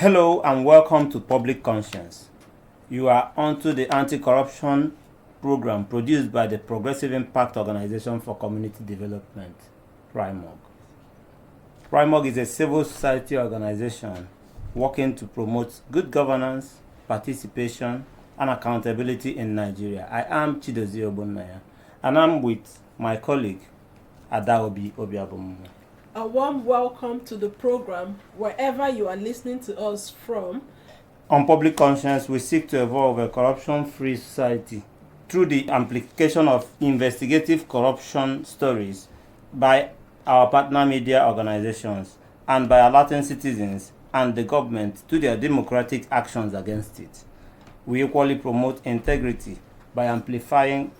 Hello and welcome to Public Conscience. You are onto the anti-corruption program produced by the Progressive Impact Organization for Community Development, PRIMOG. PRIMOG is a civil society organization working to promote good governance, participation, and accountability in Nigeria. I am Chidozie Ogbonnaya, and I'm with my colleague, Adaobi Obiabomumu. A warm welcome to the program wherever you are listening to us from. On Public Conscience, we seek to evolve a corruption-free society through the amplification of investigative corruption stories by our partner media organizations and by alerting citizens and the government to their democratic actions against it. We equally promote integrity by amplifying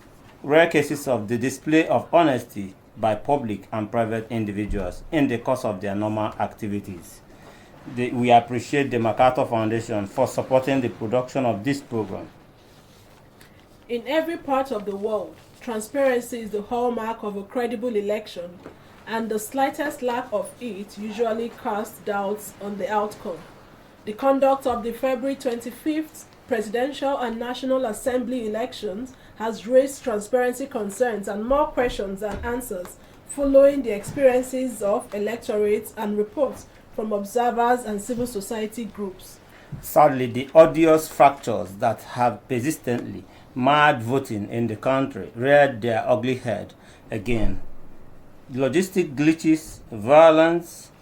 rare cases of the display of honesty by public and private individuals in the course of their normal activities. We appreciate the MacArthur Foundation for supporting the production of this program. In every part of the world, transparency is the hallmark of a credible election, and the slightest lack of it usually casts doubts on the outcome. The conduct of the February 25th Presidential and National Assembly elections has raised transparency concerns and more questions than answers following the experiences of electorates and reports from observers and civil society groups. Sadly, the odious fractures that have persistently marred voting in the country reared their ugly head again. Logistic glitches, violence,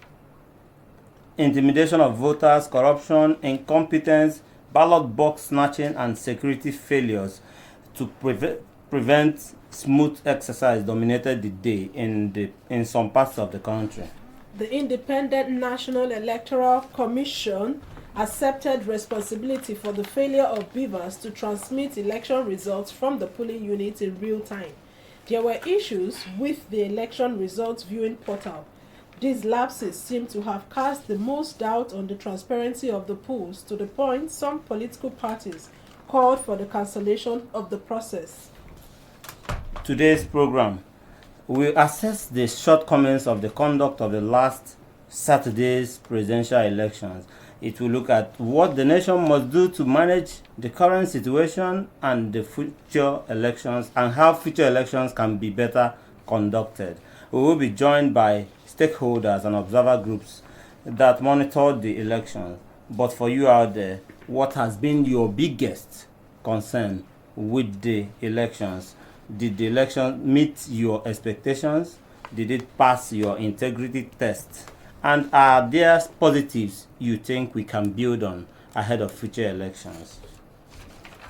intimidation of voters, corruption, incompetence, ballot box snatching, and security failures to prevent smooth exercise dominated the day in some parts of the country. The Independent National Electoral Commission accepted responsibility for the failure of beavers to transmit election results from the polling units in real time. There were issues with the election results viewing portal. These lapses seem to have cast the most doubt on the transparency of the polls, to the point some political parties called for the cancellation of the process. Today's program will assess the shortcomings of the conduct of the last Saturday's presidential elections. It will look at what the nation must do to manage the current situation and the future elections, and how future elections can be better conducted. We will be joined by stakeholders and observer groups that monitor the elections. But for you out there, what has been your biggest concern with the elections? Did the election meet your expectations? Did it pass your integrity test? And are there positives you think we can build on ahead of future elections?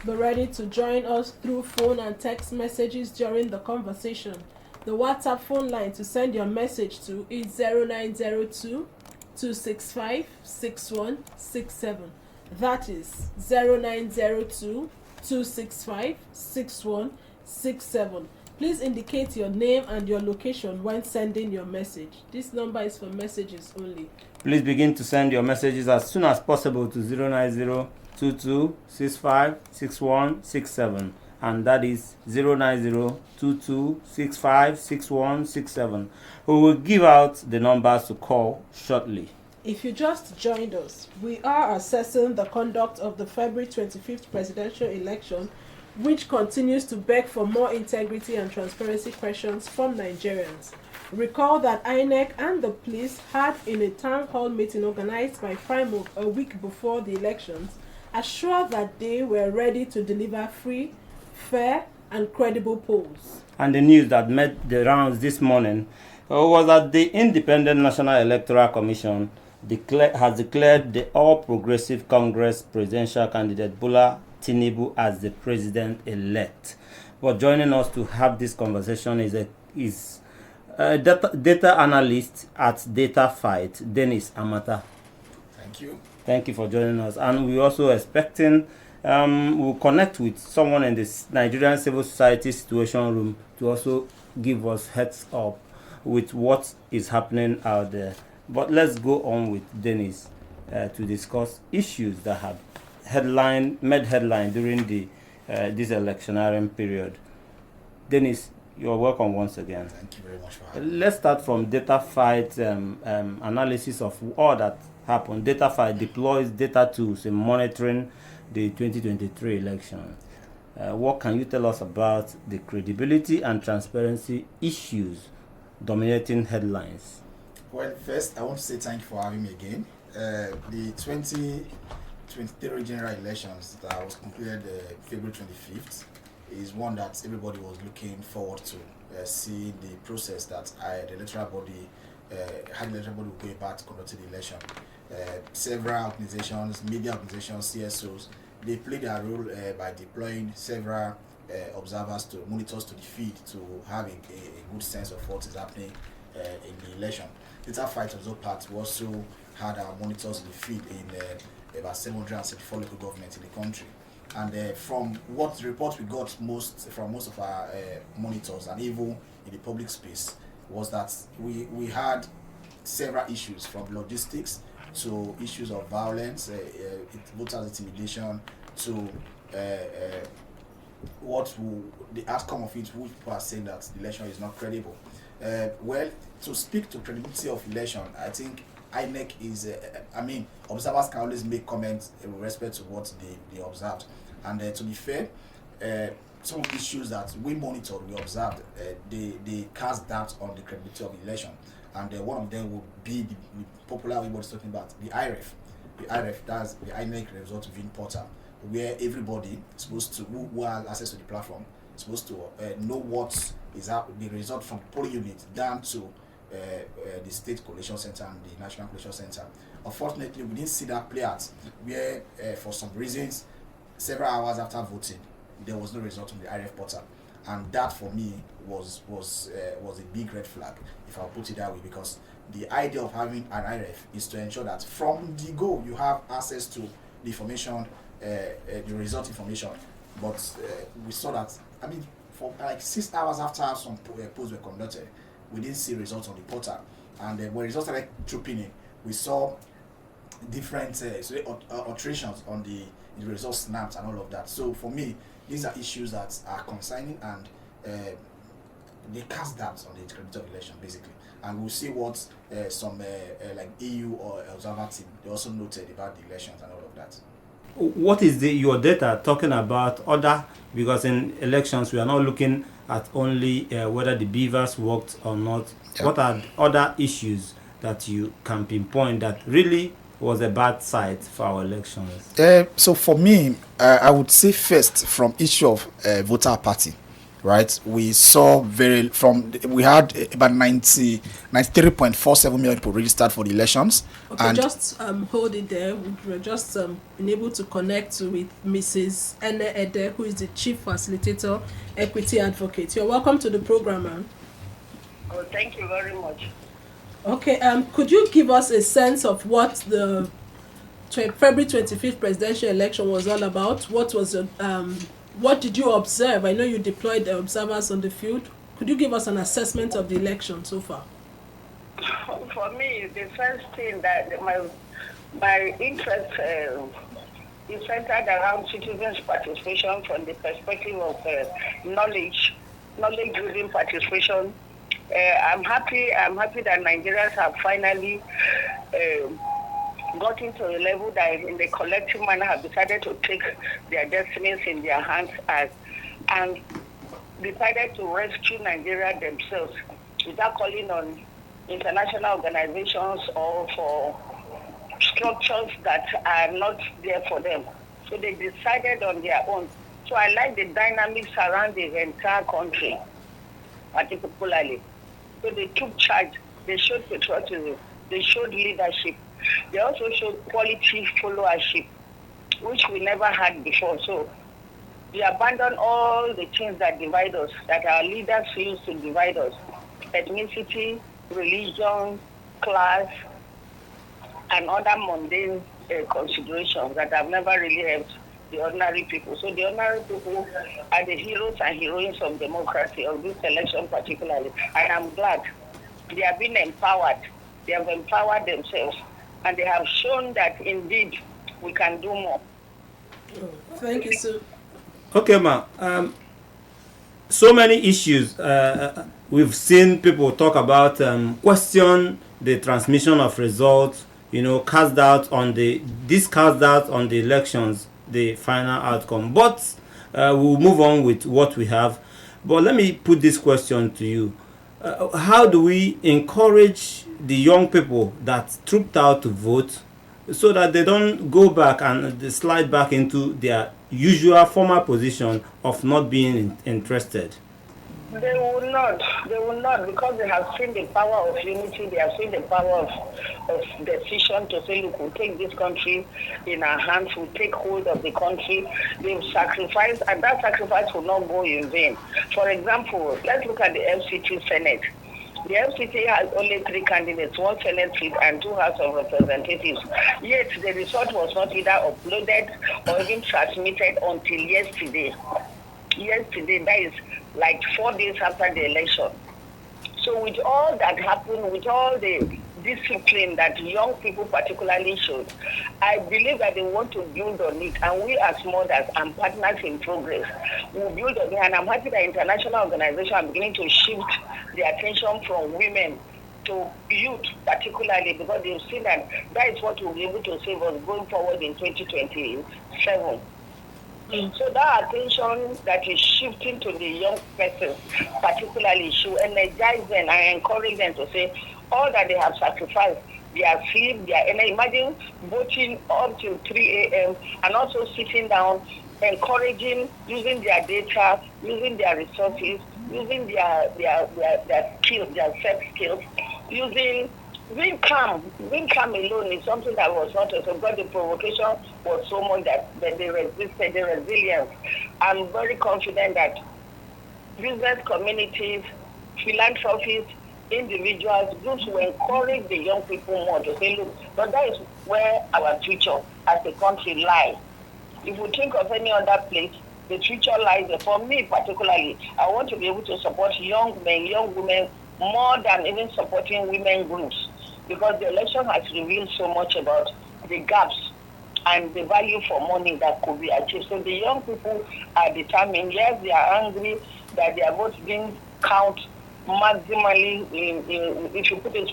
Be ready to join us through phone and text messages during the conversation. The WhatsApp phone line to send your message to is 0902 265 6167. That is 0902 265 6167. Please indicate your name and your location when sending your message. This number is for messages only. Please begin to send your messages as soon as possible to 09022656167, and that is 09022656167. We will give out the numbers to call shortly. If you just joined us, we are assessing the conduct of the February 25th presidential election, which continues to beg for more integrity and transparency questions from Nigerians. Recall that INEC and the police had, in a town hall meeting organized by PRIMOG a week before the elections, assured that they were ready to deliver free, fair, and credible polls. And the news that made the rounds this morning was that the Independent National Electoral Commission has declared the All Progressive Congress presidential candidate Bola Tinubu as the president-elect. But joining us to have this conversation is a data analyst at Data Fight, Dennis Amata. Thank you. Thank you for joining us. And we're also expecting we'll connect with someone in this Nigerian civil society situation room to also give us heads up with what is happening out there. But let's go on with Dennis to discuss issues that have made headline during this electioneering period. Dennis, You're welcome once again. Thank you very much for having me. Let's start from DataFight analysis of all that happened. DataFight deploys data tools in monitoring the 2023 election. What can you tell us about the credibility and transparency issues dominating headlines? Well, first, I want to say thank you for having me again. The 2023 general elections that was concluded February 25th is one that everybody was looking forward to see the process that the electoral body how the electoral body will go about conducting the election. Several organizations, media organizations, CSOs, they played their role by deploying several observers to monitors to the feed to have a good sense of what is happening in the election. DataFight of part we also had our monitors in the field in about 774 local governments in the country. And from what the report we got from most of our monitors and even in the public space was that we had several issues from logistics to issues of violence, voters intimidation, to the outcome of it, which people are saying that the election is not credible. Well, to speak to credibility of election, I think INEC is, observers can always make comments with respect to what they observed. And to be fair, some issues that we monitored, we observed, they cast doubt on the credibility of the election. And one of them will be the popular everybody's talking about, the IREF. The IREF, that's the INEC Result Viewing Portal, where everybody is supposed to, who has access to the platform, is supposed to know what is the result from the polling unit down to the State Collation Center and the National Collation Center. Unfortunately, we didn't see that play out, where for some reasons, several hours after voting, there was no result on the IRF portal. And that for me was a big red flag, if I'll put it that way, because the idea of having an IRF is to ensure that from the go you have access to the information, the result information. But we saw that, for like 6 hours after some polls were conducted, we didn't see results on the portal. And when results started trooping in, we saw different alterations on the results snapped and all of that. So for me, these are issues that are concerning, and they cast doubts on the credibility of election, basically. And we'll see what some like EU or observer team, they also noted about the elections and all of that. What is your data talking about other, because in elections we are not looking at only whether the beavers worked or not. Yeah. What are other issues that you can pinpoint that really was a bad side for our elections? So for me, I would say first from issue of voter apathy, right? We saw we had about 93.47 million people registered for the elections. Okay, and just hold it there. We're just been able to connect with Mrs. Ene Ede, who is the Chief Facilitator, Equity Advocate. You're welcome to the program, ma'am. Oh, thank you very much. Okay, could you give us a sense of what the February 25th presidential election was all about? What did you observe? I know you deployed the observers on the field. Could you give us an assessment of the election so far? For me, the first thing that my interest is centered around citizens' participation from the perspective of knowledge-driven participation. I'm happy that Nigerians have finally gotten to a level that in the collective manner have decided to take their destinies in their hands and decided to rescue Nigeria themselves without calling on international organizations or for structures that are not there for them. So they decided on their own. So I like the dynamics around the entire country, particularly. So they took charge, they showed patriotism, they showed leadership, they also showed quality followership, which we never had before. So we abandoned all the things that divide us, that our leaders used to divide us: ethnicity, religion, class, and other mundane considerations that have never really helped the ordinary people. So the ordinary people are the heroes and heroines of democracy, of this election particularly. And I'm glad they have been empowered. They have empowered themselves, and they have shown that indeed we can do more. Thank you, sir. Okay, ma'am. so many issues. We've seen people talk about question the transmission of results. Cast doubt on the elections, the final outcome. But we'll move on with what we have. But let me put this question to you: how do we encourage the young people that trooped out to vote, so that they don't go back and they slide back into their usual former position of not being interested? They will not. They will not, because they have seen the power of unity. They have seen the power of decision to say, look, we'll take this country in our hands. We'll take hold of the country. They've sacrificed, and that sacrifice will not go in vain. For example, let's look at the FCT Senate. The FCT has only 3 candidates, 1 Senate seat and 2 House of Representatives. Yet the result was not either uploaded or even transmitted until yesterday. Yesterday, that is like 4 days after the election. So with all that happened, with all the discipline that young people particularly showed, I believe that they want to build on it. And we as mothers and partners in progress will build on it. And I'm happy that international organizations are beginning to shift their attention from women to youth particularly, because they've seen that is what will be able to save us going forward in 2027. So that attention that is shifting to the young person, particularly, should energize them and encourage them to say all that they have sacrificed, their sleep, their energy. Imagine voting up till 3 a.m. and also sitting down, encouraging, using their data, using their resources, using their skills, their self skills, using being calm alone is something that was not so, but the provocation was so much that they resisted, the resilience. I'm very confident that business communities, philanthropists, individuals, groups will encourage the young people more to say, look, but that is where our future as a country lies. If we think of any other place, the future lies there. For me particularly, I want to be able to support young men, young women, more than even supporting women groups, because the election has revealed so much about the gaps and the value for money that could be achieved. So the young people are determined. Yes, they are angry that their votes didn't count maximally. If you put it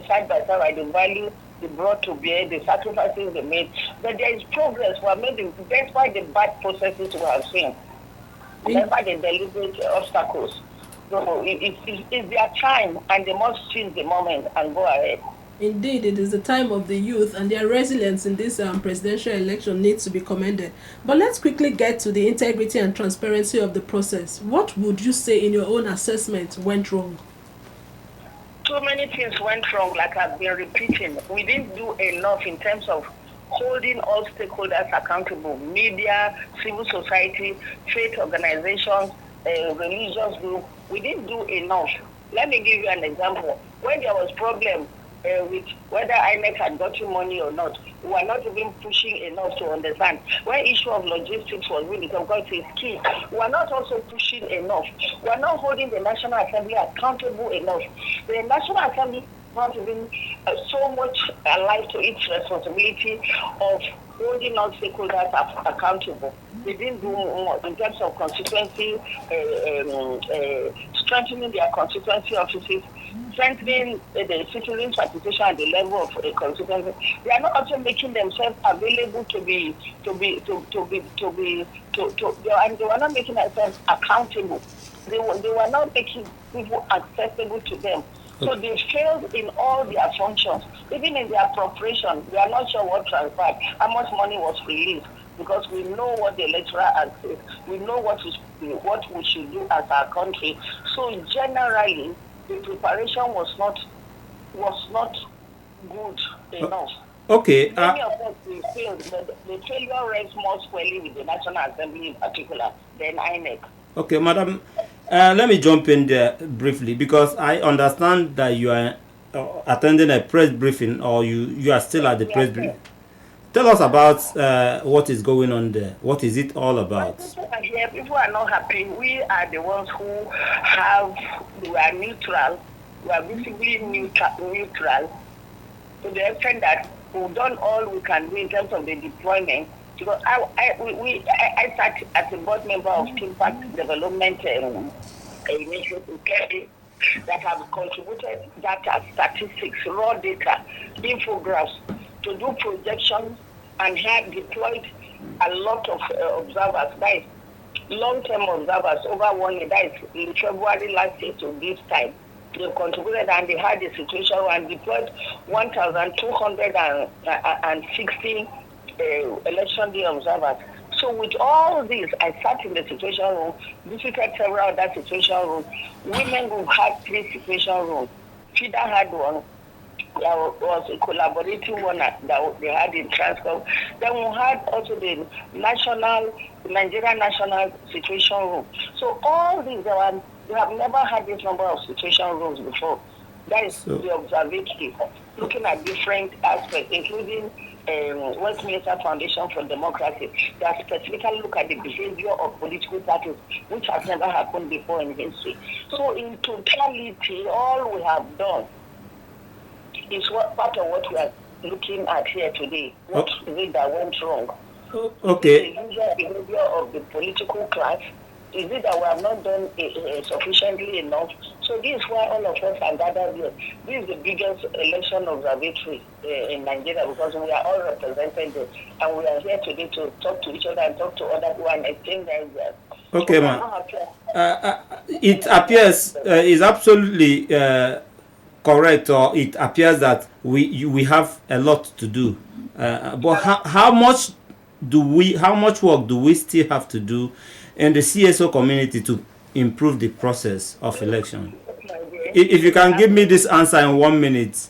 side by side, the value they brought to bear, the sacrifices they made. But there is progress we are making, despite the bad processes we have seen, despite the deliberate obstacles. So it's their time, and they must seize the moment and go ahead. Indeed, it is the time of the youth, and their resilience in this presidential election needs to be commended. But let's quickly get to the integrity and transparency of the process. What would you say, in your own assessment, went wrong? Too many things went wrong, like I've been repeating. We didn't do enough in terms of holding all stakeholders accountable: media, civil society, faith organizations, religious group. We didn't do enough. Let me give you an example. When there was problem with whether INEC had gotten money or not, we were not even pushing enough to understand. When issue of logistics was really, because it's key, we are not also pushing enough. We are not holding the National Assembly accountable enough. The National Assembly not even so much alive to its responsibility of holding all stakeholders accountable. They didn't do more in terms of constituency, strengthening their constituency offices, strengthening the citizens' participation at the level of a constituency. They are not also making themselves available and they were not making themselves accountable. They were not making people accessible to them. So they failed in all their functions. Even in their appropriation, we are not sure what transpired, how much money was released, because we know what the electoral act is. We know what we should do as our country. So generally, the preparation was not good enough. Okay. Many of us we failed. The failure rests more squarely with the National Assembly in particular than INEC. Okay, Madam. Let me jump in there briefly, because I understand that you are attending a press briefing, or you are still at the press briefing. Tell us about what is going on there. What is it all about? People are here. People are not happy. We are the ones who we are neutral. We are visibly neutral to the extent that we've done all we can do in terms of the deployment. Because I sat as a board member of Impact Development Initiative that have contributed data, statistics, raw data, infographics to do projections and had deployed a lot of observers, that is long-term observers over 1 year, that is in February last year to this time. They contributed and they had the situation and deployed 1,260 election day observers. So with all this, I sat in the situation room, visited several other situation rooms. Women who had 3 situation rooms. FIDA had one. There was a collaborative one that they had in Transcorp. Then we had also the Nigerian National Situation Room. So all these, we have never had this number of situation rooms before. That is the observatory, looking at different aspects, including Westminster Foundation for Democracy, that specifically look at the behavior of political parties, which has never happened before in history. So in totality, all we have done is part of what we are looking at here today. What is it that went wrong? Okay. The usual behavior of the political class. Is it that we have not done sufficiently enough? So this is why all of us are gathered here. This is the biggest election observatory in Nigeria because we are all represented there. And we are here today to talk to each other and talk to other people and exchange ideas. Okay, ma'am. It appears is absolutely correct, or it appears that we have a lot to do. But how much work do we still have to do in the CSO community to improve the process of election? If you can give me this answer in 1 minute.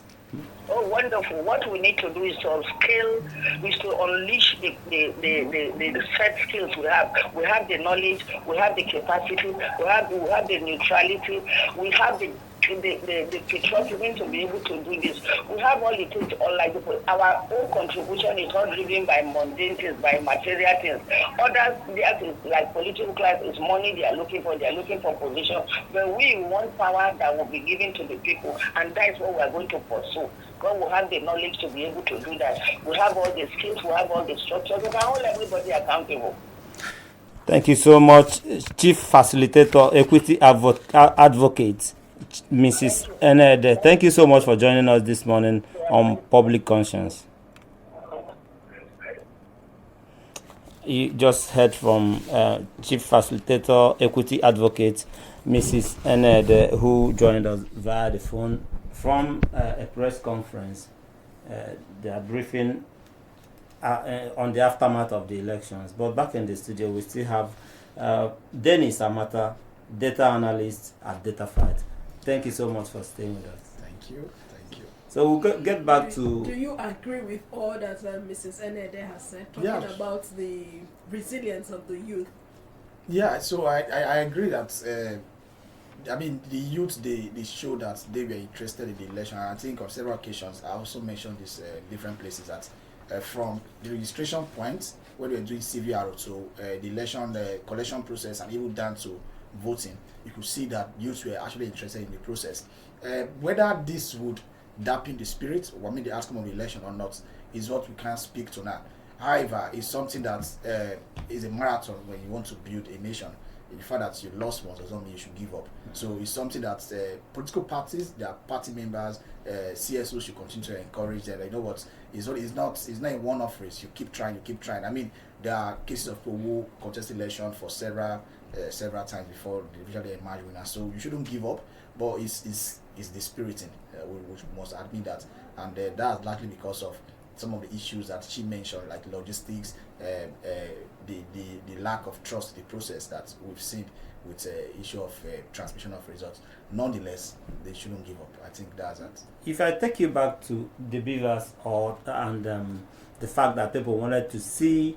Oh, wonderful. What we need to do is to upscale, is to unleash the set skills we have. We have the knowledge, we have the capacity, we have the neutrality, we have the patriotism to be able to do this. We have all it takes, unlike our own contribution is not driven by mundane things, by material things. Others, like political class, is money they are looking for position. But we want power that will be given to the people, and that is what we are going to pursue. God will have the knowledge to be able to do that. We have all the skills, we have all the structures, we can hold everybody accountable. Thank you so much, Chief Facilitator, Equity Advocate, Mrs. Enede. Thank you so much for joining us this morning on Public Conscience. You just heard from Chief Facilitator, Equity Advocate, Mrs. Enede, who joined us via the phone from a press conference. They are briefing on the aftermath of the elections. But back in the studio, we still have Dennis Amata, data analyst at DataFight. Thank you so much for staying with us. Thank you. So we'll get back to... Do you agree with all that Mrs. Enede has said, talking about the resilience of the youth? Yeah, so I agree that, the youth, they show that they were interested in the election. And I think on several occasions, I also mentioned this different places that from the registration point, where we were doing CVR to the election collection process and even down to voting, you could see that youths were actually interested in the process. Whether this would dampen the spirit, or the outcome of the election or not, is what we can't speak to now. However, it's something that is a marathon when you want to build a nation. The fact that you lost once doesn't mean you should give up. So it's something that political parties, their party members, CSO should continue to encourage them. You know what? It's not a one-off race. You keep trying. There are cases of people who contest election for several times before they eventually emerge winners. So you shouldn't give up. But it's the spiriting, which we must admit that, and that's largely because of some of the issues that she mentioned, like logistics, the lack of trust in the process that we've seen with the issue of transmission of results. Nonetheless, they shouldn't give up. I think that's it. If I take you back to the Beavers and the fact that people wanted to see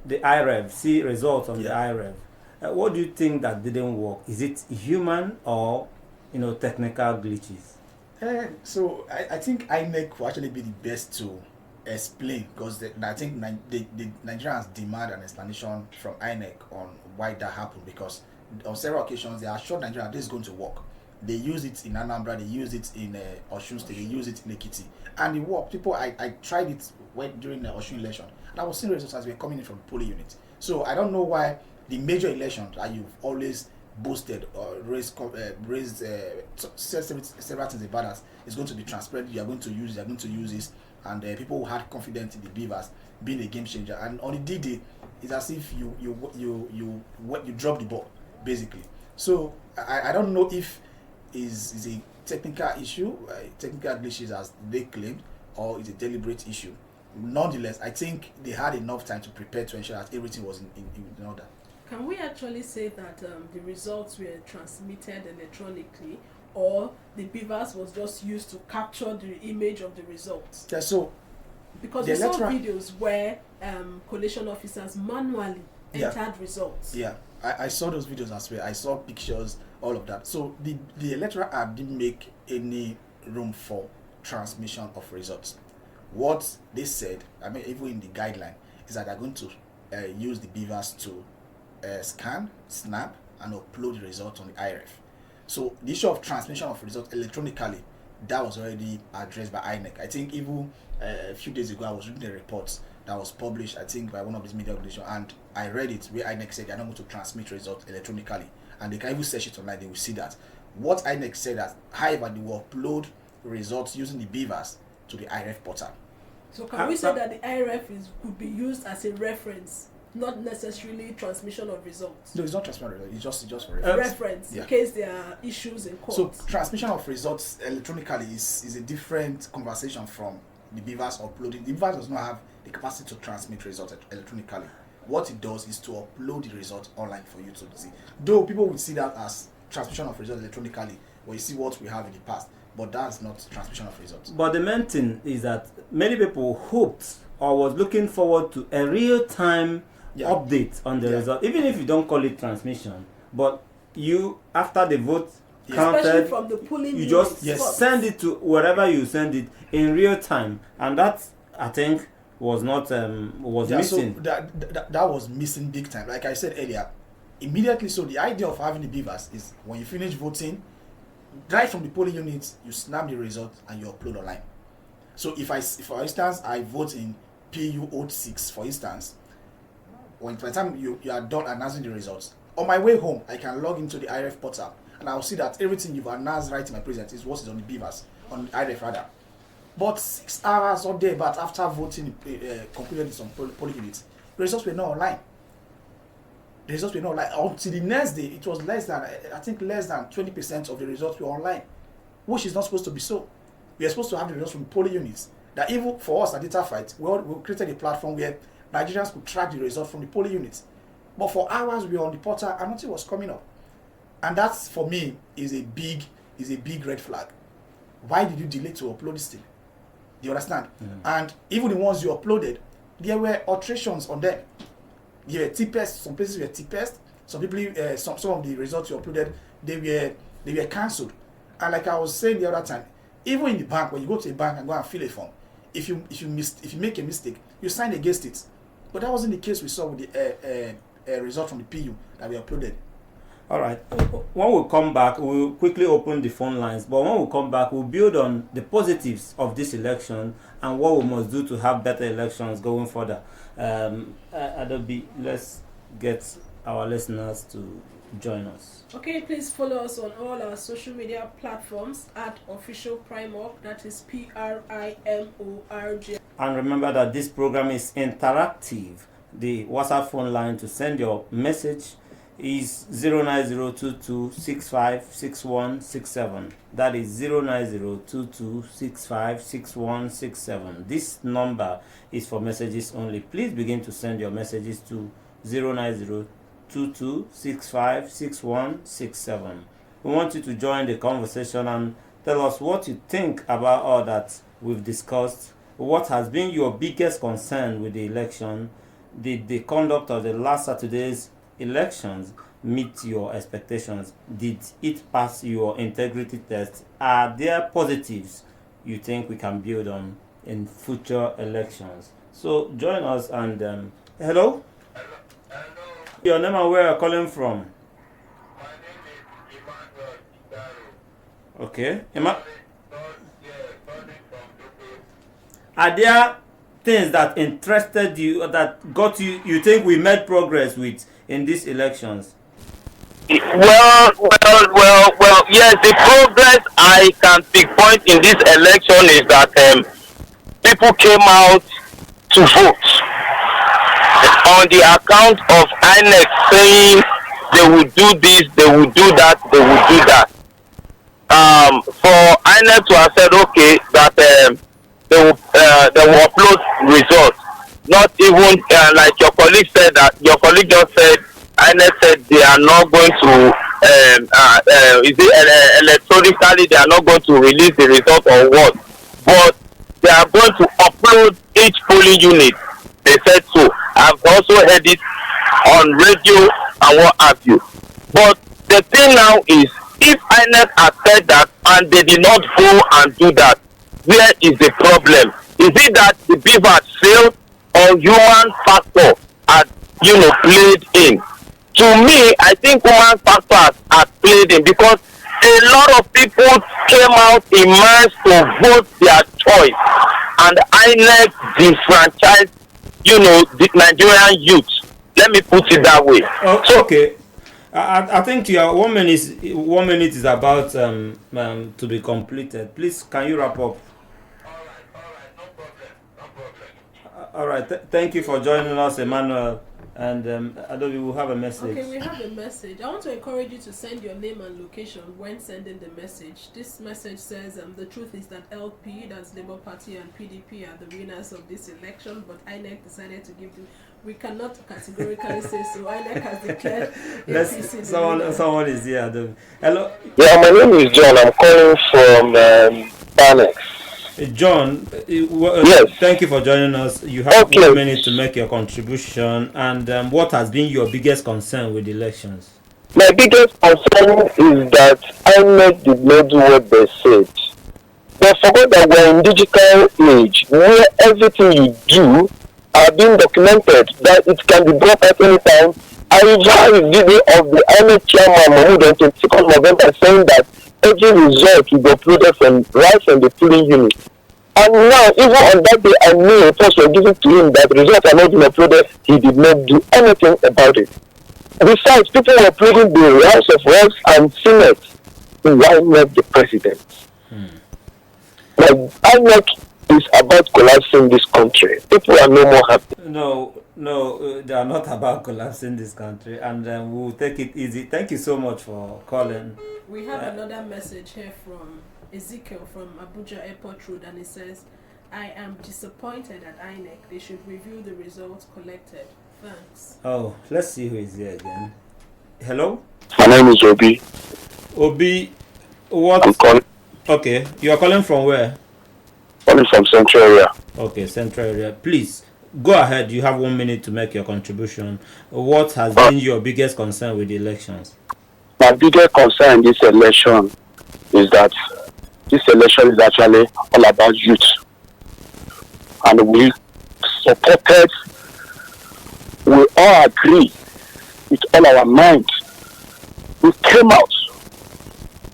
the IREV, see results of the IREV, what do you think that didn't work? Is it human or technical glitches? So I think INEC will actually be the best to explain, because I think the Nigerians demand an explanation from INEC on why that happened, because on several occasions they assured Nigeria this is going to work. They use it in Anambra, they use it in Osun State, they use it in Ekiti, and it worked. People, I tried it during the Osun election, and I was seeing results as we were coming in from the polling unit. So I don't know why the major elections that you've always boosted or said several things about us is going to be transparent. You are going to use this, and people who had confidence in the beavers being a game changer. And on the D-Day, it's as if you drop the ball basically. So I don't know if is a technical issue, technical glitches as they claimed, or it's a deliberate issue. Nonetheless, I think they had enough time to prepare to ensure that everything was in order. Can we actually say that the results were transmitted electronically, or the beavers was just used to capture the image of the results? Yeah, so because we saw videos where collation officers manually entered results. Yeah, I saw those videos as well. I saw pictures, all of that. So the electoral act didn't make any room for transmission of results. What they said, I mean, even in the guideline, is that they're going to use the beavers to scan, snap, and upload the results on the IRF. So the issue of transmission of results electronically, that was already addressed by INEC. I think even a few days ago, I was reading a report that was published, I think, by one of these media organizations, and I read it where INEC said they're not going to transmit results electronically, and they can even search it online. They will see that. What INEC said that, however, they will upload results using the beavers to the IRF portal. So can we say that the IRF could be used as a reference, not necessarily transmission of results? No, it's not transmission of results. It's just for reference in case there are issues in court. So transmission of results electronically is a different conversation from the beavers uploading. The beavers does not have the capacity to transmit results electronically. What it does is to upload the results online for you to see. Though people will see that as transmission of results electronically, when you see what we have in the past, but that's not transmission of results. But the main thing is that many people hoped or was looking forward to a real-time update on the result, even if you don't call it transmission. But you, after the vote counted, from the polling you just send it to wherever you send it in real time, and that, I think, was not missing. So that was missing big time. Like I said earlier, immediately. So the idea of having the beavers is when you finish voting, right from the polling units, you snap the result and you upload online. So if for instance, I vote in PU 06, for instance, by the time you are done announcing the results, on my way home, I can log into the IRF portal and I'll see that everything you've announced right in my presence is what is on the beavers, on the IRF rather. But 6 hours or day, but after voting completed some polling units, the results were not online. The results were not online until the next day. It was less than 20% of the results were online, which is not supposed to be so. We are supposed to have the results from the polling units. That even for us at Data Fight, we created a platform where Nigerians could track the results from the polling units. But for hours we were on the portal and nothing was coming up. And that's, for me, is a big red flag. Why did you delay to upload this thing? Do you understand? And even the ones you uploaded, there were alterations on them. They were T-pest, some places were T-pest, some people, some of the results you uploaded, they were cancelled. And like I was saying the other time, even in the bank, when you go to a bank and go and fill a form, if you make a mistake, you sign against it. But that wasn't the case we saw with the result from the PU that we uploaded. All right. When we come back, we'll quickly open the phone lines. But when we come back, we'll build on the positives of this election and what we must do to have better elections going further. Adobe, let's get our listeners to join us. Okay, please follow us on all our social media platforms at Official Primorg. That is PRIMORG. And remember that this program is interactive. The WhatsApp phone line to send your message is 09022656167. That is 09022656167. This number is for messages only. Please begin to send your messages to 09022656167. We want you to join the conversation and tell us what you think about all that we've discussed. What has been your biggest concern with the election? Did the conduct of the last Saturday's elections meet your expectations? Did it pass your integrity test? Are there positives you think we can build on in future elections? So join us and hello? Your name and where you're calling from? My name is Emmanuel Idaro. Okay. Are there things that interested you or that got you think we made progress with in these elections? Well. Yes, the progress I can pinpoint in this election is that people came out to vote on the account of INEC saying they will do this, they will do that, they will do that. For INEC to have said okay that they will upload results, not even like your colleague said, that your colleague just said INEC said they are not going to electronically they are not going to release the result or what, but they are going to upload each polling unit. They said so. I've also heard it on radio and what have you. But the thing now is, if INEC has said that and they did not go and do that, where is the problem? Is it that the beaver failed or human factor had played in? To me, I think human factor has played in, because a lot of people came out in mass to vote their choice, and INEC disenfranchised the Nigerian youth. Let me put it that way. Okay. I think your 1 minute. 1 minute is about to be completed. Please, can you wrap up? All right. Thank you for joining us, Emmanuel. And Adobe will have a message. Okay, we have a message. I want to encourage you to send your name and location when sending the message. This message says, the truth is that LP, that's Labour Party, and PDP are the winners of this election, but INEC decided to give them. We cannot categorically say so. INEC has declared APC someone is here, Adobe. Hello? Yeah, my name is John. I'm calling from Banex. John, yes. Thank you for joining us. You have 1 minute to make your contribution. And what has been your biggest concern with elections? My biggest concern is that INEC did not do what they said. They forgot that we're in digital age where everything you do are being documented, that it can be brought at any time. I have a video of the INEC chairman Mahmoud on 22nd November saying that every result will be uploaded right from the polling unit. And now, even on that day, I knew reports were given to him that the results are not being uploaded. He did not do anything about it. Besides, people were uploading the House of Reps and Senate. Why not the president? Like, INEC is about collapsing this country. People are no more happy. No, they are not about collapsing this country, and we'll take it easy. Thank you so much for calling. We have another message here from Ezekiel from Abuja Airport Road, and it says, I am disappointed at INEC. They should review the results collected. Thanks. Oh, let's see who is here again. Hello? My name is Obi. Obi, what? I'm calling. Okay, you are calling from where? Calling from Central Area. Okay, Central Area. Please, go ahead. You have 1 minute to make your contribution. What has been your biggest concern with the elections? My biggest concern in this election is that this election is actually all about youth. And we all agree with all our minds. We came out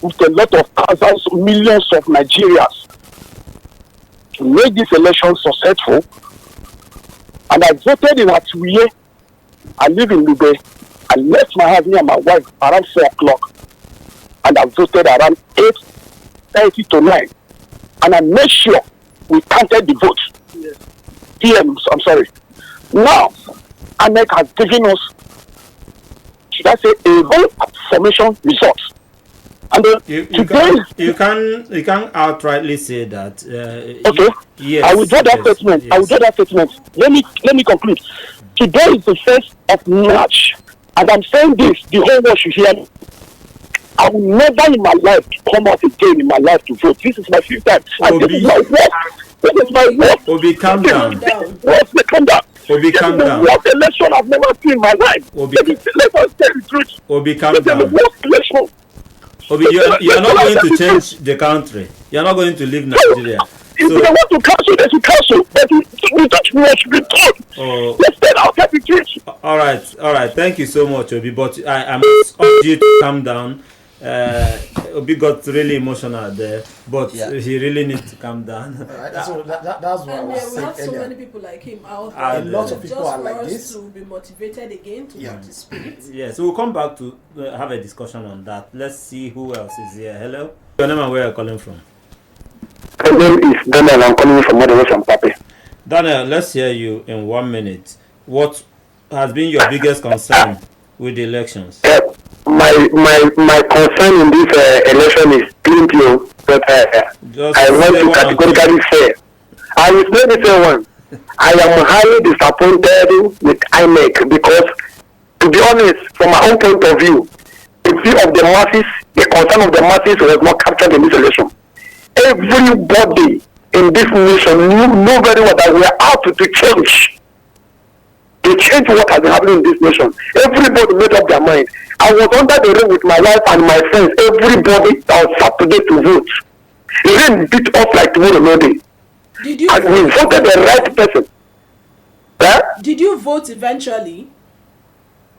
with a lot of thousands, millions of Nigerians to make this election successful. And I voted in Atuye. I live in Lube. I left my house near my wife around 4 o'clock. And I voted around 8:30 to 9. And I made sure we counted the votes. PM, I'm sorry. Now, INEC has given us, should I say, a whole formation results. And you can outrightly say that. Okay. Yes. I will draw that statement. Yes. I will draw that statement. Let me conclude. Today is the 1st of March, and I'm saying this. The whole world should hear me. I will never in my life come out again in my life to vote. This is my 5th time, and this is my work. This is my work. Obi, calm down. Calm down. Obi, calm down. What election I've never seen in my life. Obi, let us tell the truth. Obi, calm down. down. Obi, you are not going to change the country. You are not going to leave Nigeria. If they want to cancel, they should cancel. But we don't should be told. Let's tell our truth. All right. Thank you so much, Obi. But I must urge you to calm down. Obi got really emotional there, but Yeah. he really needs to calm down. So that's what I And was yeah, we saying have so earlier. many people like him out Ah, there. a lot of people just are for like us this. to be motivated again to Yeah. participate. Yeah, so we'll come back to have a discussion on that. Let's see who else is here. Hello? Your name and where you're calling from? My name is Daniel. I'm calling from Modern from Papi. Daniel, let's hear you in 1 minute. What has been your biggest concern with the elections? My concern in this election is plenty, but Just I want say to one or two. categorically say I will say one. I am highly disappointed with INEC because, to be honest, from my own point of view, the view of the masses, the concern of the masses was not captured in this election. Everybody in this nation knew very well that we are out to change. To change what has been happening in this nation. Everybody made up their mind. I was under the rain with my wife and my friends. Everybody on Saturday to vote. The rain beat us like tomorrow no day. Did you And we voted the right person. Did you vote eventually?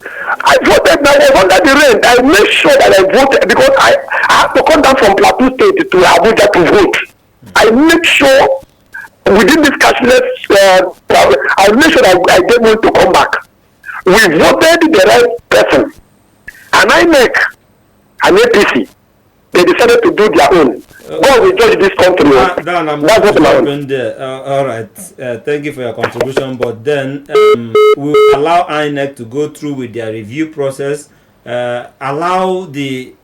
I voted and I was under the rain. I made sure that I voted because I had to come down from Plateau State to Abuja to vote. I make sure within this cashless, I make sure that I get one to come back. We voted the right person. And INEC and APC, they decided to do their own. God will judge this country. Dan, I'm That's what I stopping there. All right. Thank you for your contribution. But then we'll allow INEC to go through with their review process, allow the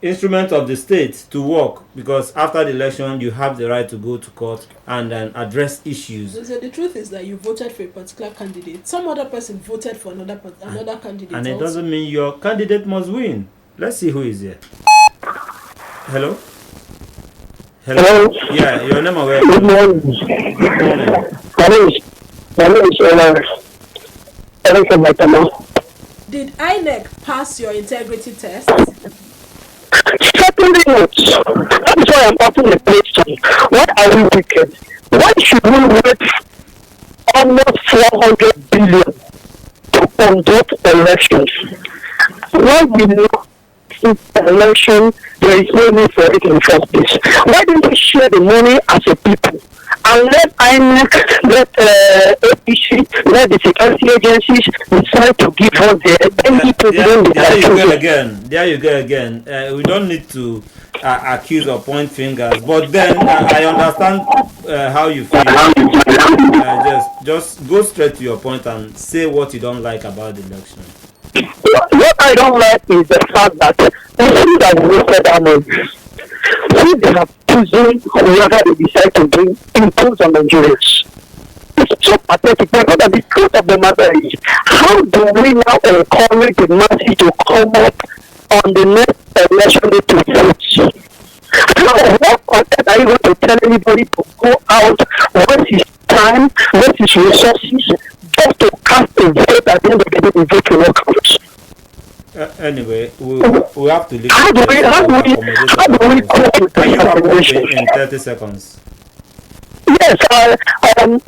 instrument of the state to work, because after the election you have the right to go to court and then address issues. So the truth is that you voted for a particular candidate. Some other person voted for another candidate. And it also. doesn't mean your candidate must win. Let's see who is here. Hello? Hello? Yeah, your name and where? Good morning. Good morning. My name is Ellen from Maitama. Did INEC pass your integrity test? Certainly not. That is why I'm asking the question. Why are we wicked? Why should we wait almost 400 billion to conduct elections? Why we know since the election there is no need for it in the first place? Why didn't we share the money as a people? And let INEC, let APC, let the security agencies decide to give us any president. There you go again. We don't need to accuse or point fingers. But then I understand how you feel. Just go straight to your point and say what you don't like about the election. What I don't like is the fact that people that voted our money, if they have chosen whoever they decide to bring impose on Nigerians. It's so pathetic. But the truth of the matter is, how do we now encourage the masses to come up on the next election day to vote? What content are you going to tell anybody to go out, waste his time, waste his resources, just to cast a vote at the end of the day the vote will not count? Anyway, we have to leave. How do we cope with Can you this wrap up situation? in 30 seconds? Yes, I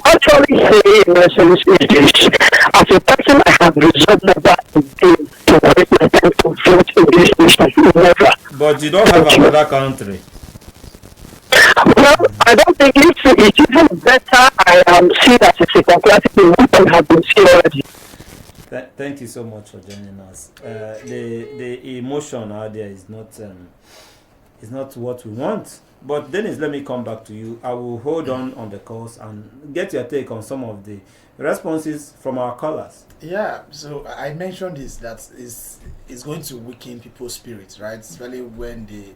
actually say in my solicitation, as a person I have resolved never again to waste my time to vote in this nation. Never. But you don't have another country. Well, I don't think it's even better I am seen as a second class in what I have been seen already. Thank you so much for joining us. The emotion out there is not what we want. But Dennis, let me come back to you. I will hold on the calls and get your take on some of the responses from our callers. Yeah, so I mentioned this, that is going to weaken people's spirits, right? Especially when they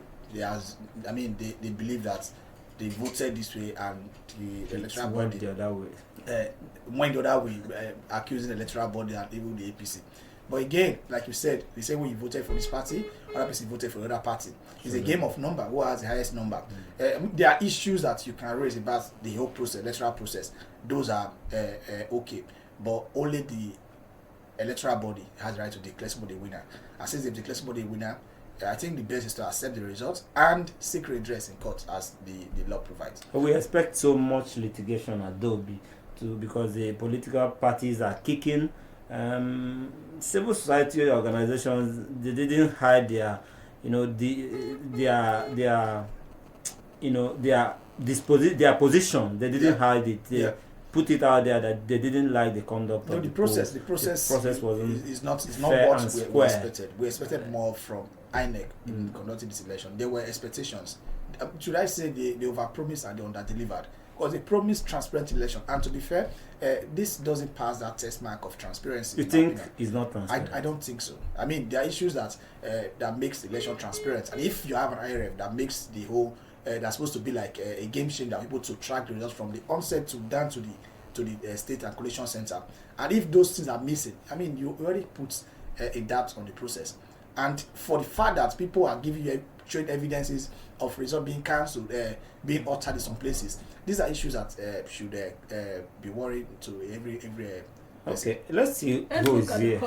believe that they voted this way and the electoral body the other way. went the other way, accusing the electoral body and even the APC. But again, like you said, they say when you voted for this party, other person voted for the other party. It's a game of number. Who has the highest number? There are issues that you can raise about the whole process, electoral process. Those are okay, but only the electoral body has the right to declare somebody a winner. And since they declare somebody a winner, I think the best is to accept the results and seek redress in court as the law provides. We expect so much litigation at Adobe because the political parties are kicking. Civil society organizations, they didn't hide their their their position. They didn't hide it. They put it out there that they didn't like the conduct of the process. The process wasn't is not fair what and we square. expected. We expected more from INEC in conducting this election. There were expectations. Should I say they overpromised and they underdelivered? Because they promised transparent election, and to be fair, this doesn't pass that test mark of transparency. You think it's not transparent? I don't think so. I mean, there are issues that makes the election transparent, and if you have an IRF that makes the whole that's supposed to be like a game changer, people to track the results from the onset to down to the state and collation center, and if those things are missing, I mean, you already put a doubt on the process. And for the fact that people are giving you showing evidences of result being cancelled, being altered in some places, these are issues that should be worried to every okay, let's see who is here.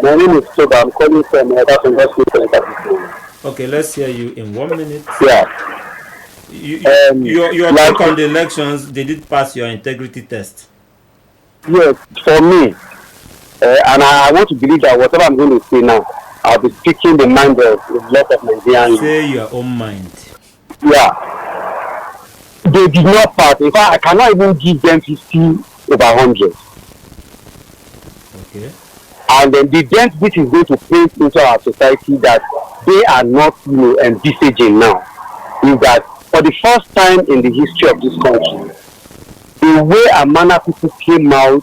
My name is Soba. I'm calling from Okay, let's hear you in 1 minute. Yeah. Your take on the elections, they did pass your integrity test. Yes, for me, and I want to believe that whatever I'm going to say now, I'll be speaking the mind of a lot of Nigerians. Say your own mind. Yeah. They did not pass. In fact, I cannot even give them 50 over 100. Okay. And then the dent which is going to paint into our society that they are not envisaging now is that for the first time in the history of this country, the way a manner people came out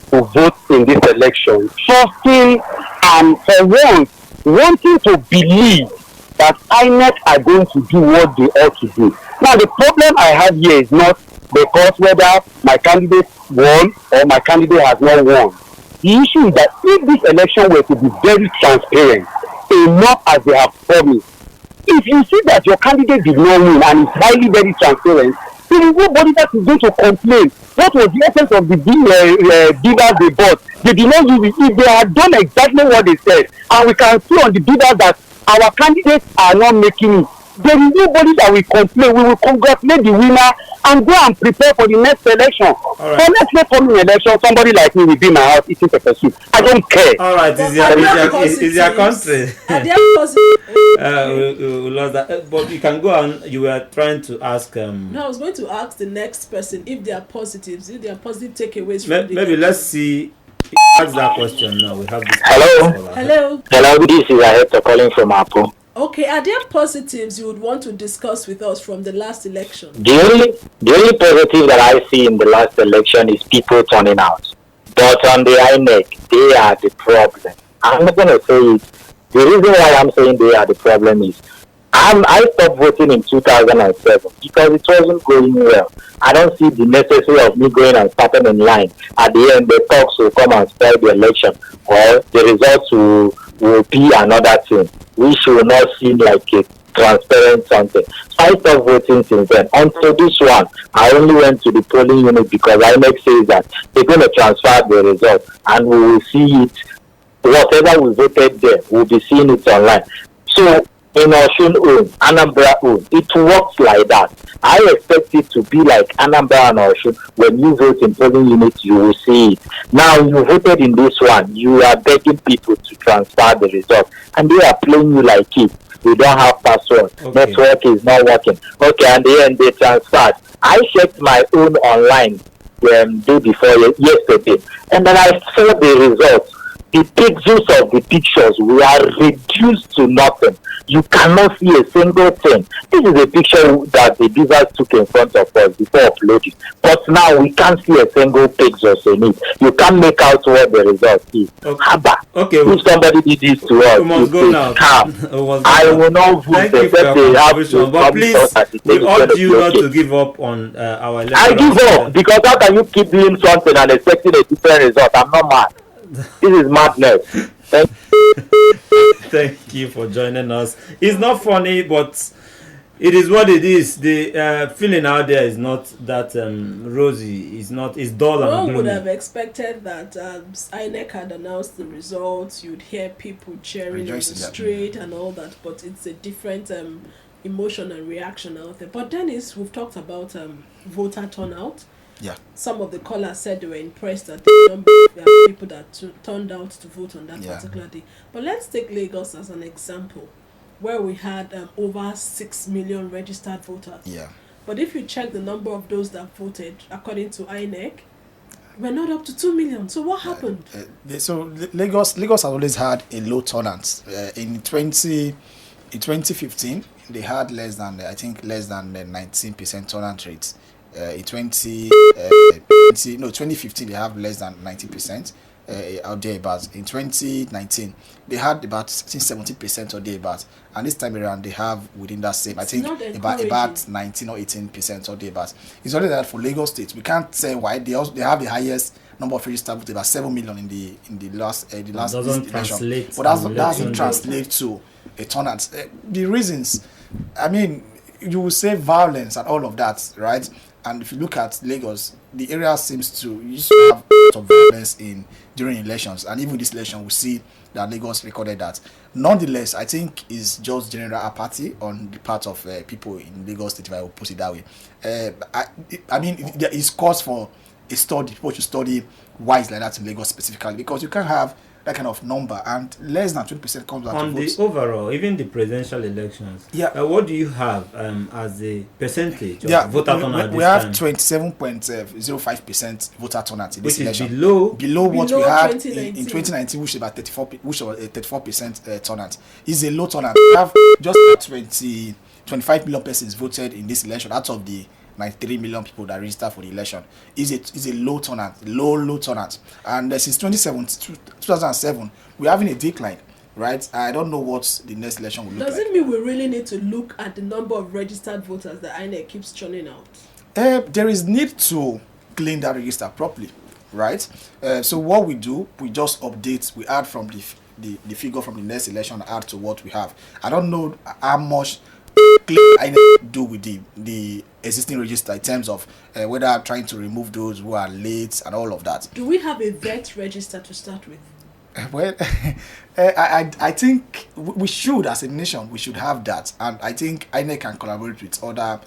to vote in this election, trusting and for once wanting to believe that INEC are going to do what they ought to do. Now the problem I have here is not because whether my candidate won or my candidate has not won. The issue is that if this election were to be very transparent, enough as they have promised, if you see that your candidate did not win and is highly very transparent, there is nobody that is going to complain. What was the essence of the bidders they bought? They did not use it. If they had done exactly what they said, and we can see on the bidders that our candidates are not making it, there is nobody that will complain. We will congratulate the winner and go and prepare for the next election. Right. For next coming election, somebody like me will be in my house eating pepper soup. I don't care. All right, it's your country. We lost that. But you can go on. You were trying to ask. No, I was going to ask the next person if they are positives, if they are positive takeaways from maybe let's see. Ask that question now. We have this. Hello. This is Aheto calling from Apple. Okay, are there positives you would want to discuss with us from the last election? The only positive that I see in the last election is people turning out. But on the INEC, they are the problem. I'm not going to say it. The reason why I'm saying they are the problem is I stopped voting in 2007 because it wasn't going well. I don't see the necessity of me going and starting in line. At the end, the talks will come and spoil the election, or the results will be another thing, which will not seem like a transparent something. So I stopped voting since then. Until this one, I only went to the polling unit because INEC says that they're going to transfer the result, and we will see it. Whatever we voted there, we'll be seeing it online. So in Osun own, Anambra own, it works like that. I expect it to be like Anambra and Osun. When you vote in polling units, you will see it. Now you voted in this one, you are begging people to transfer the result, and they are playing you like it. We don't have password. Okay. Network is not working. Okay, and the end they transferred. I checked my own online day before yesterday, and then I saw the results. The pixels of the pictures were reduced to nothing. You cannot see a single thing. This is a picture that the users took in front of us before uploading. But now we can't see a single pixel in it. You can't make out what the result is. Okay. If somebody did this to us, we must go now. I will not vote. Thank you for your contribution. But please, we urge you not to give up on our election. I give up because how can you keep doing something and expecting a different result? I'm not mad. This is madness. Thank you for joining us. It's not funny, but it is what it is. The feeling out there is not that rosy. It's dull and gloomy. One would have expected that INEC had announced the results. You'd hear people cheering in the street and all that, but it's a different emotion and reaction out there. But Dennis, we've talked about voter turnout. Yeah. Some of the callers said they were impressed at the number of people that turned out to vote on that particular day. But let's take Lagos as an example. where we had over 6 million registered voters. Yeah. But if you check the number of those that voted, according to INEC, we're not up to 2 million. So what happened? Lagos has always had a low turnout. In 2015, they had less than 19% turnout rate. In 2015 they have less than 90%. Out there about in 2019 they had about 17% or thereabouts, and this time around they have within that same about 19 or 18% or thereabouts. It's only that for Lagos State we can't say why they have the highest number of registered voters, about 7 million in the last election, but that doesn't translate to a turnout. The reasons, I mean, you will say violence and all of that, right? And if you look at Lagos, the area seems to used to have a lot of violence during elections, and even this election we see that Lagos recorded that. Nonetheless, I think it's just general apathy on the part of people in Lagos State, if I will put it that way. I mean, there is cause for a study. People should study why it's like that in Lagos specifically, because you can't have that kind of number and less than 20% comes out on to the votes. overall, even the presidential elections. Yeah. What do you have as a percentage of voter turnout? We have 27.05% voter turnout in this election, is below what we had in 2019, which is about 34% turnout. Is a low turnout. We have just 25 million persons voted in this election out of the 93 million people that registered for the election. Is a low turnout, low turnout, and since 2007 we're having a decline, right? I don't know what the next election will look like. Does it mean we really need to look at the number of registered voters that INEC keeps churning out? There is need to clean that register properly, right? So what we do, we just update, we add from the figure from the next election, add to what we have. I don't know how much I do with the existing register in terms of whether trying to remove those who are late and all of that. Do we have a vet register to start with? Well, I think we should, as a nation, we should have that, and I think INEC can collaborate with other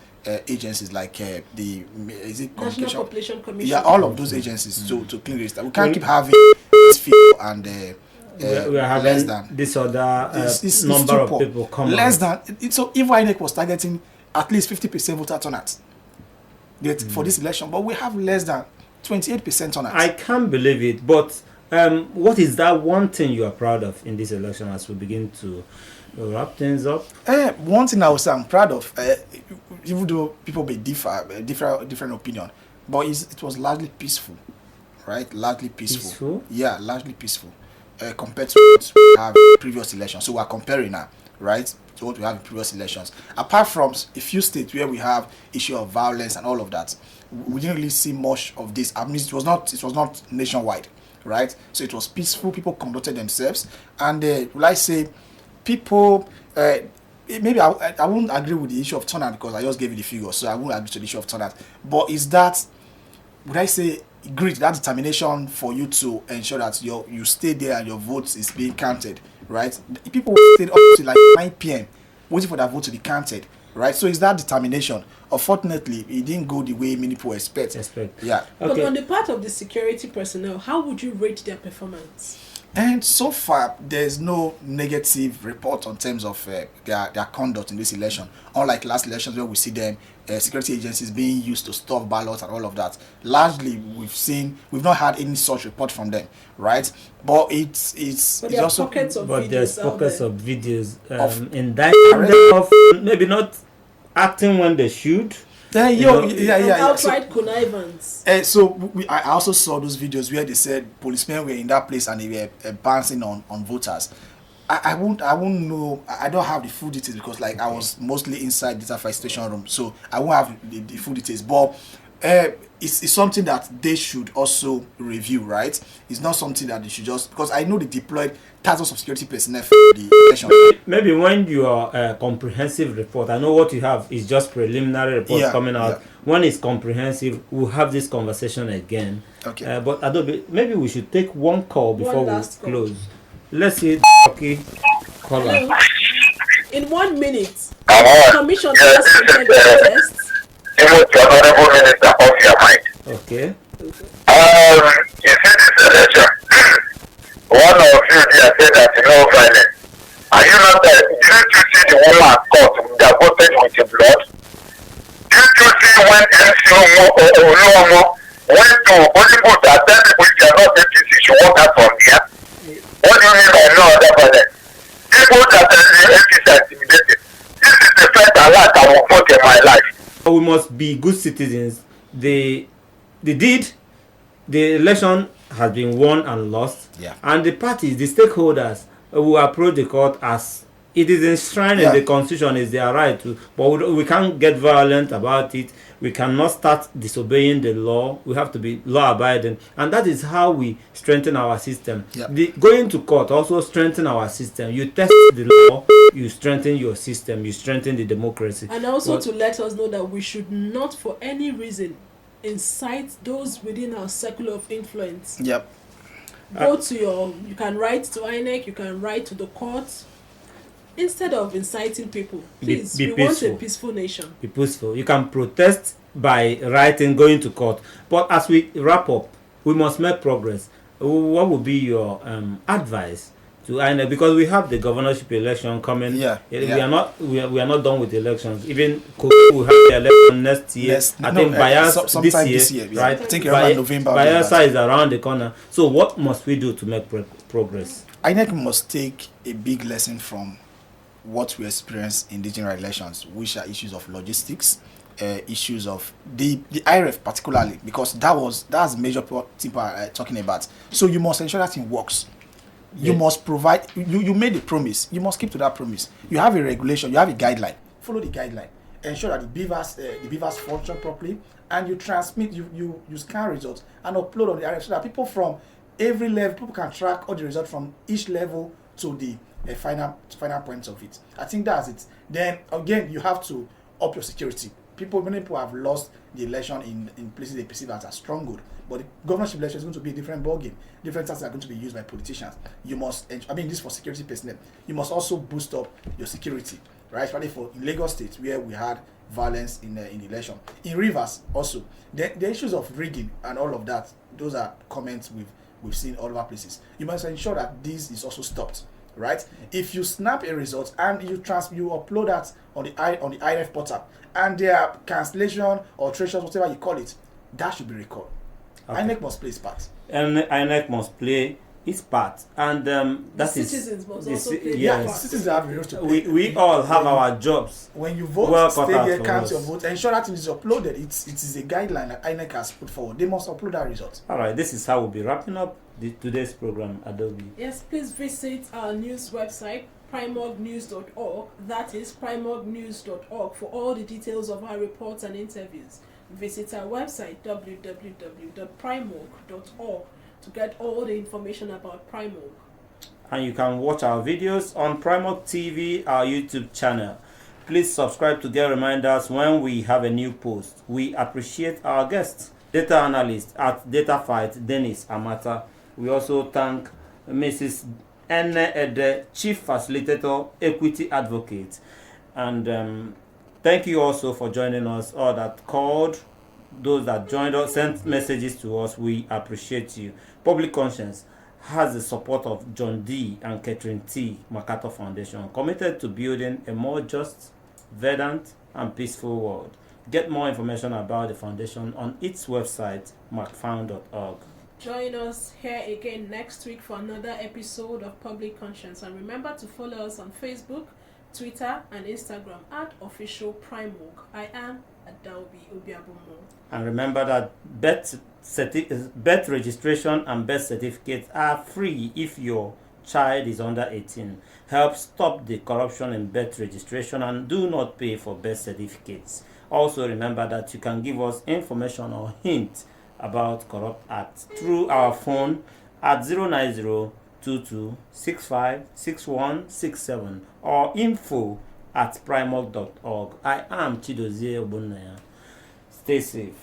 agencies like National Population Commission. Yeah, all of those agencies to clean register. We can't keep having this figure and we are having less than this other it's number of people come less out. than. So if INEC was targeting at least 50% voter turnout for this election, but we have less than 28% turnout. I can't believe it, but what is that one thing you are proud of in this election as we begin to wrap things up? One thing I would say I'm proud of, even though people may different opinion, but it was largely peaceful, right? Largely peaceful. Yeah, largely peaceful. Compared to what we have in previous elections. So we are comparing now, right, to what we have in previous elections. Apart from a few states where we have issue of violence and all of that, we didn't really see much of this. I mean, it was not nationwide, right? So it was peaceful. People conducted themselves, and will I say, people. Maybe I won't agree with the issue of turnout because I just gave you the figure, so I won't agree to the issue of turnout. But is that, would I say, grit, that determination for you to ensure that you stay there and your vote is being counted, right? People stayed up to like 9 p.m. waiting for their vote to be counted, right? So it's that determination. Unfortunately, it didn't go the way many people expect. Yeah. But Okay. on the part of the security personnel, how would you rate their performance? And so far, there's no negative report on terms of their conduct in this election. Unlike last elections where we see them, security agencies being used to stuff ballots and all of that. Largely, we've not had any such report from them, right? But it's also pockets of but there's videos out pockets there. of videos Of indicting them of maybe not acting when they should. And yeah. outright connivance. So I also saw those videos where they said policemen were in that place and they were bouncing on voters. I won't know. I don't have the full details because I was mostly inside the fire station room, so I won't have the full details. But it's something that they should also review, right? It's not something that they should just, because I know they deployed thousands of security personnel for the election. Maybe when your comprehensive report, I know what you have is just preliminary reports coming out. Yeah. When it's comprehensive, we'll have this conversation again. Okay. But Adobe, maybe we should take one call before we last call. close. Let's see. Okay. Caller. Hello? In 1 minute, Yes, Commission has presented tests. Even to honorable minister off your mind. Okay. You see this election, one of you there said that no violence. Are you not there? Didn't you see the woman court that voted with the blood? Did you see when NCO went to Odibo to tell people if they are not APC should walk out from here? What do you mean by no other violence? People that are APC are intimidated. This is the first alert I will vote in my life. We must be good citizens. The election has been won and lost, and the parties, the stakeholders, will approach the court as it is enshrined in the constitution, is their right to, but we can't get violent about it. We cannot start disobeying the law. We have to be law abiding, and that is how we strengthen our system. Going to court also strengthen our system. You test the law, you strengthen your system, you strengthen the democracy. And also to let us know that we should not for any reason incite those within our circle of influence. Go to you can write to INEC, you can write to the court. Instead of inciting people, please, we want a peaceful nation. Be peaceful. You can protest by writing, going to court. But as we wrap up, we must make progress. What would be your advice to INEC? Because we have the governorship election coming. We are not done with elections. Even we have the election next year. I think this year, right? I think around November. Bayelsa is around the corner. So what must we do to make progress? INEC must take a big lesson from what we experience in the general elections, which are issues of logistics, issues of the IRF particularly, because that's major people are talking about. So you must ensure that it works. You must provide. You made a promise. You must keep to that promise. You have a regulation. You have a guideline. Follow the guideline. Ensure that the beavers function properly, and you transmit. You scan results and upload on the IRF so that people from every level, people can track all the results from each level to the final points of it. I think that's it. Then again, you have to up your security. Many people have lost the election in places they perceive as a stronghold. But the governorship election is going to be a different ballgame. Different tactics are going to be used by politicians. You must, this for security personnel. You must also boost up your security, right? Especially in Lagos State, where we had violence in the election. In Rivers also, the issues of rigging and all of that. Those are comments we've seen all over places. You must ensure that this is also stopped. Right? If you snap a result and you upload that on the IRF portal, and there are cancellation or treasures, whatever you call it, that should be recorded. INEC must play its part. And INEC must play its part, and that citizens must also play their part. Citizens have the to play. We all have our jobs. When you vote, stay there, count your vote, ensure that it is uploaded. It is a guideline that INEC has put forward. They must upload that result. All right, this is how we'll be wrapping up today's program, Adobe. Yes, please visit our news website, primognews.org. That is primognews.org for all the details of our reports and interviews. Visit our website, www.primog.org, to get all the information about Primog. And you can watch our videos on Primog TV, our YouTube channel. Please subscribe to get reminders when we have a new post. We appreciate our guests, data analyst at DataFight, Dennis Amata. We also thank Mrs. Enne Ede, Chief Facilitator, Equity Advocate. And thank you also for joining us, all that called, those that joined us, sent messages to us. We appreciate you. Public Conscience has the support of John D. and Catherine T. MacArthur Foundation, committed to building a more just, verdant, and peaceful world. Get more information about the foundation on its website, macfound.org. Join us here again next week for another episode of Public Conscience. And remember to follow us on Facebook, Twitter, and Instagram at Official Primog. I am Adaobi Obiabomo. And remember that birth registration and birth certificates are free if your child is under 18. Help stop the corruption in birth registration and do not pay for birth certificates. Also remember that you can give us information or hints about corrupt acts through our phone at 09022656167 or info@primog.org. I am Chidozie Obunnaya. Stay safe.